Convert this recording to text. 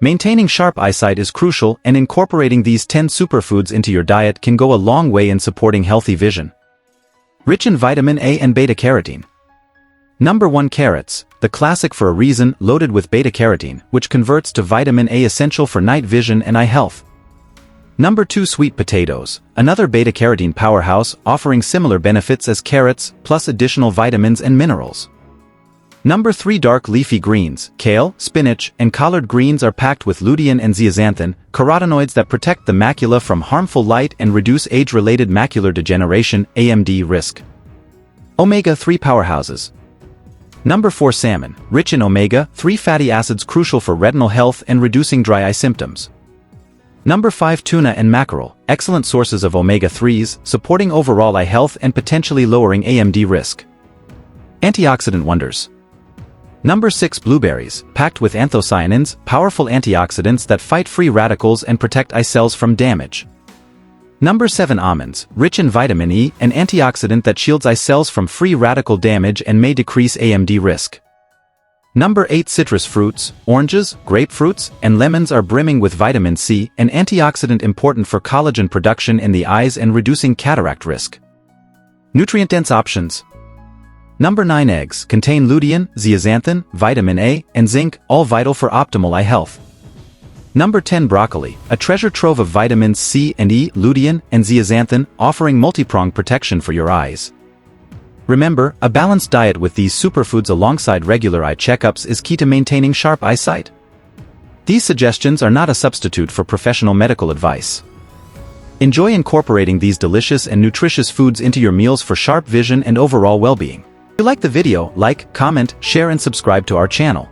Maintaining sharp eyesight is crucial, and incorporating these 10 superfoods into your diet can go a long way in supporting healthy vision. Rich in vitamin A and beta-carotene. Number 1. Carrots, the classic for a reason, loaded with beta-carotene, which converts to vitamin A, essential for night vision and eye health. Number 2. Sweet potatoes, another beta-carotene powerhouse, offering similar benefits as carrots, plus additional vitamins and minerals. Number 3. Dark leafy greens, kale, spinach, and collard greens are packed with lutein and zeaxanthin, carotenoids that protect the macula from harmful light and reduce age-related macular degeneration (AMD) risk. Omega-3 powerhouses. Number 4. Salmon, rich in omega-3 fatty acids, crucial for retinal health and reducing dry eye symptoms. Number 5. Tuna and mackerel, excellent sources of omega-3s, supporting overall eye health and potentially lowering AMD risk. Antioxidant wonders. Number 6. Blueberries, packed with anthocyanins, powerful antioxidants that fight free radicals and protect eye cells from damage. Number 7. Almonds, rich in vitamin E, an antioxidant that shields eye cells from free radical damage and may decrease AMD risk. Number 8. Citrus fruits, oranges, grapefruits, and lemons are brimming with vitamin C, an antioxidant important for collagen production in the eyes and reducing cataract risk. Nutrient-dense options. Number 9. Eggs, contain lutein, zeaxanthin, vitamin A, and zinc, all vital for optimal eye health. Number 10. Broccoli, a treasure trove of vitamins C and E, lutein, and zeaxanthin, offering multi-pronged protection for your eyes. Remember, a balanced diet with these superfoods alongside regular eye checkups is key to maintaining sharp eyesight. These suggestions are not a substitute for professional medical advice. Enjoy incorporating these delicious and nutritious foods into your meals for sharp vision and overall well-being. If you like the video, like, comment, share and subscribe to our channel.